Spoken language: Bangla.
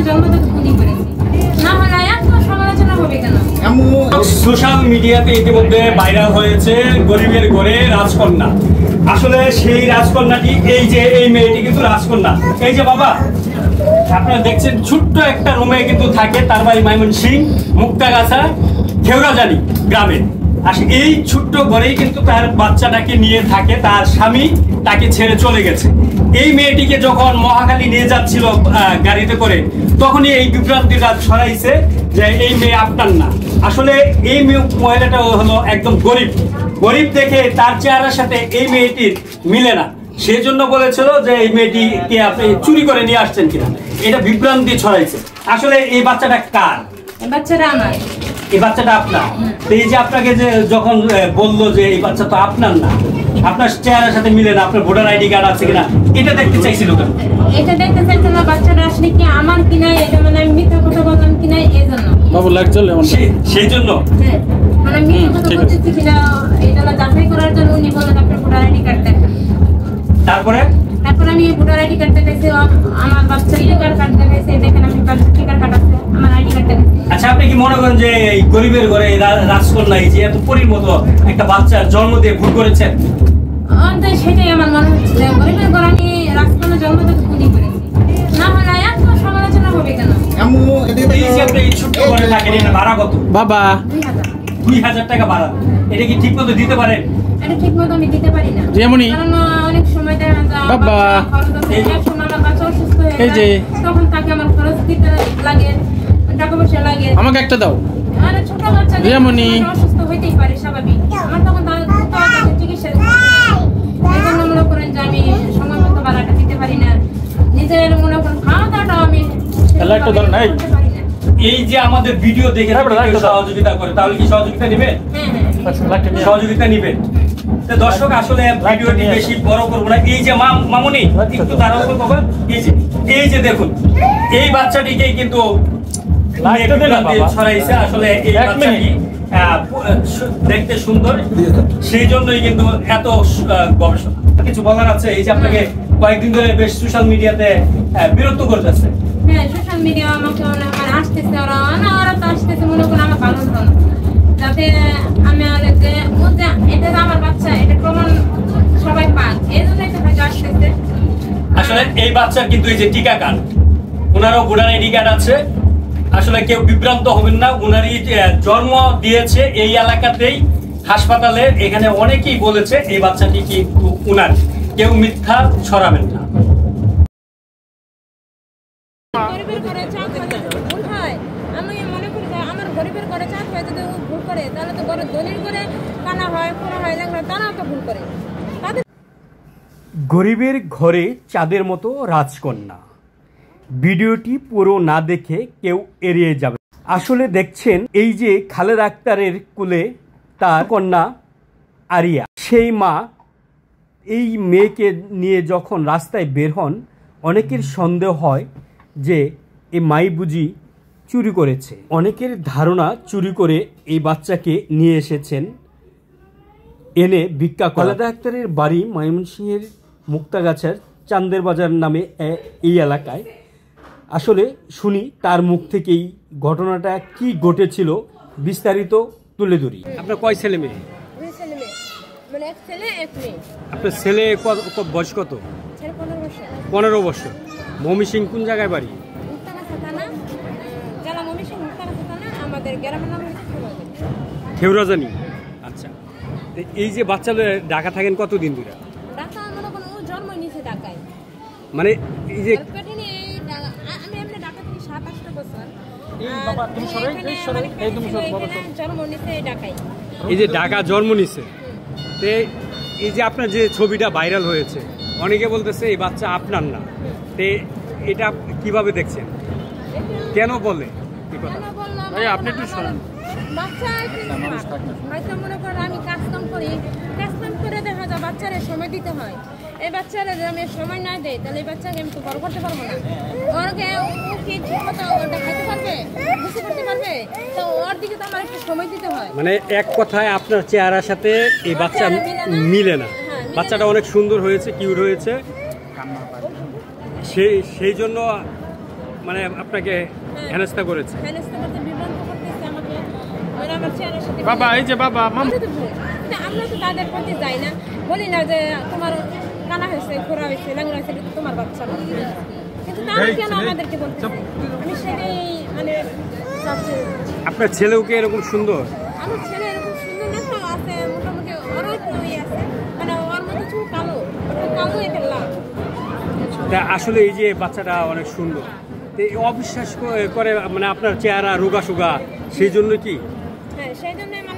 জন্মদাতা উনি করেছে, না হলে এত সমালোচনা হবে কেন? সোশ্যাল মিডিয়াতে ইতিমধ্যে ভাইরাল হয়েছে গরিবের ঘরে রাজকন্যা। আসলে সেই রাজকন্যাটি এই যে এই মেয়েটি কিন্তু রাজকন্যা। এই যে বাবা আপনারা দেখছেন ছোট্ট একটা রুমে কিন্তু থাকে, তার বাড়ি ময়মনসিংহ মুক্তাগাছা খেওরাজানি গ্রামে। আসলে এই ছোট্ট ঘরেই কিন্তু তার বাচ্চাটাকে নিয়ে থাকে, তার স্বামী তাকে ছেড়ে চলে গেছে। এই মেয়েটিকে যখন মহাখালী নিয়ে যাচ্ছিল গাড়িতে করে, তখনই এই বিভ্রান্তিটা ছড়াইছে যে এই মেয়ে আপনার না। আসলে এই মহিলাটা হলো একদম গরিব, গরিব দেখে তার চেহারার সাথে এই মেয়েটির মিলে না, সেই জন্য বলেছিল যে এই মেয়েটিকে আপনি চুরি করে নিয়ে আসছেন কিনা, এটা বিভ্রান্তি ছড়াইছে। আসলে এই বাচ্চাটা কার? এই বাচ্চাটা আমার। এই বাচ্চাটা আপনার? এই যে আপনাকে যে যখন বললো যে এই বাচ্চা তো আপনার না, আপনার চেহারার সাথে মিলে না, আপনার ভোটার আইডি কার্ড আছে কিনা, এটা দেখতে চাইছিল কেন? এটা দেখতে চাইছিল বাচ্চাটা আসলে কি আমার কিনা, এটা মানে আমি মিথ্যা কথা বললাম কিনা এই জন্য। বাবু লাগছিল সেই জন্য হ্যাঁ, মানে মিথ্যা কথা বলতেছি কিনা এটা যাচাই করার জন্য উনি বললেন আপনার ভোটার আইডি কার্ড দেখান। তারপরে আমি ভোটার আইডি কার্ড দেখাইছি, আমার বাচ্চার টিকার কার্ড দেখাইছি, দেখেন আমি বাচ্চার টিকার কার্ড আছে, আমার আইডি কার্ড দেখাইছি। আচ্ছা, আপনি কি মনে করেন যে এই গরিবের ঘরে রাজকন্যা এই যে এত পরীর মতো একটা বাচ্চার জন্ম দিয়ে ভুল করেছেন? সেটাই আমার মনে হচ্ছে যে গরিবের ঘরে আমি রাজকন্যা জন্মদাতা উনি করেছি, না হলে এত সমালোচনা হবে কেন? এই যে আপনি এই ছোট্ট ঘরে থাকেন, এটা ভাড়া কত? বাবা 2000 টাকা ভাড়া। এটা কি ঠিক মতো দিতে পারেন? এটা ঠিক মতো আমি দিতে পারি না, কারণ অনেক সময় দেখা যায় বাবা এক সময় আমার বাচ্চা অসুস্থ হয়ে এই যে যায়, তখন তাকে আমার খরচ দিতে লাগে, টাকা পয়সা লাগে। আমাকে একটা দাও। আরে ছোট বাচ্চা অসুস্থ হইতেই পারে, স্বাভাবিক। আমার তখন চিকিৎসা এই জন্য মনে করেন যে আমি সময় মতো ভাড়াটা দিতে পারি না, নিজের মনে করেন খাওয়া দাওয়াটাও আমি করতে পারি না। এই যে আমাদের ভিডিও দেখে সহযোগিতা করে, তাহলে কি সহযোগিতা নেবে? সহযোগিতা নিবে। দর্শক, আসলে ভিডিওটি বেশি বড় করবো না। এই যে মামুনি একটু তার উপর বাবা, এই যে দেখুন এই বাচ্চাটিকে কিন্তু ছড়াইছে। আসলে এই বাচ্চাটি দেখতে সুন্দর, সেই জন্যই কিন্তু এত গবেষণা। কিছু বলার আছে? এই যে আপনাকে কয়েকদিন ধরে বেশ সোশ্যাল মিডিয়াতে বিরক্ত করতেছে। হ্যাঁ, সোশ্যাল মিডিয়া আমাকে আসতেছে, ওরা তো আসতেছে মনে করেন আমার ভালো জন্য, যাতে আমি এটা আমার বাচ্চা, এটা প্রমাণ সবাই পাক, এই জন্যই তো হয়তো আসতেছে। আসলে এই বাচ্চার কিন্তু এই যে টিকা কার্ড, ওনারও ভোটার আইডি কার্ড আছে। আসলে কেউ বিভ্রান্ত হবেন না, উনারই জন্ম দিয়েছে এই এলাকাতেই হাসপাতালে। এখানে অনেকেই বলেছে এই বাচ্চাটি কি উনার, কেউ মিথ্যা ছড়াবেন না। গরিবের ঘরে চাঁদ ভুল হয়, আমি মনে করি আমার গরিবের ঘরে চাঁদ হয়, যদি ভুল করে তাহলে তো ঘরের দলিল করে কানা হয়, খোলা হয়, তারাও তো ভুল করে। গরিবের ঘরে চাঁদের মতো রাজকন্যা। ভিডিওটি পুরো না দেখে কেউ এড়িয়ে যাবে। আসলে দেখছেন এই যে খালেদ আক্তারের কোলে তার কন্যা আরিয়া, সেই মা এই মেয়েকে নিয়ে যখন রাস্তায় বের হন, অনেকের সন্দেহ হয় যে এই মাই বুঝি চুরি করেছে। অনেকের ধারণা চুরি করে এই বাচ্চাকে নিয়ে এসেছেন, এনে ভিক্ষা করে। খালেদ আক্তারের বাড়ি ময়মনসিংহের মুক্তাগাছার চান্দের বাজার নামে এই এলাকায়। আসলে শুনি তার মুখ থেকেই ঘটনাটা কি ঘটেছিল, বিস্তারিত তুলে ধরি। আপনার কয় ছেলে মেয়ে? আপনার ছেলে বয়স কত? 15 বছর। ময়মনসিংহ কোন জায়গায় বাড়ি? খেওরাজানি। আচ্ছা, এই যে বাচ্চাদের ঢাকা থাকেন কতদিন ধরে? মানে এই যে এই যে ঢাকা জন্ম নিছে, এই যে আপনার যে ছবিটা ভাইরাল হয়েছে, অনেকে বলতেছে এই বাচ্চা আপনার না, এটা কিভাবে দেখছেন? কেন বলে? আপনি একটু শোনেন। হয়তো মনে করেন আমি কাজ কাম করে দেখা যায় বাচ্চারা সময় দিতে হয়। এই বাচ্চারা যদি আমি সময় না দেয় তাহলে এই বাচ্চাকে আমি তো বড় করতে পারবো না। ওকে ও কি ঠিক মতো দেখাতে পারবে, বুঝতে করতে পারবে, তো ওর দিকে তো আমার একটু সময় দিতে হয়। মানে এক কথায় আপনার চেহারার সাথে এই বাচ্চা মিলে না। বাচ্চাটা অনেক সুন্দর হয়েছে, কিউট হয়েছে, সেই জন্য মানে আপনাকে হেনস্থা করেছে? হেনস্থা করতে বিভ্রান্ত করতেছে আমাকে, মানে আমার চেহারার সাথে। বাবা এই যে বাবা মাম আমরা তো তাদের প্রতি যাই না, বলি না যে তোমার কানা হয়েছে, খোরা হয়েছে, ল্যাংড়া হয়েছে, এটা তো তোমার বাচ্চা না। কিন্তু তারা কেন আমাদেরকে বলতেছে? আমি সেটাই মানে চাচ্ছি। আপনার ছেলেও কি এরকম সুন্দর? আমার ছেলে এরকম সুন্দর না, তো আছে মোটামুটি, ওরও একটু ইয়ে আছে, মানে ওর মধ্যে চুল কালো, ওটা কালো এটা লাল। তা আসলে এই যে বাচ্চাটা অনেক সুন্দর, তো এই অবিশ্বাস করে মানে আপনার চেহারা রোগা সোগা, সেই জন্য কি? হ্যাঁ, সেই জন্য মানে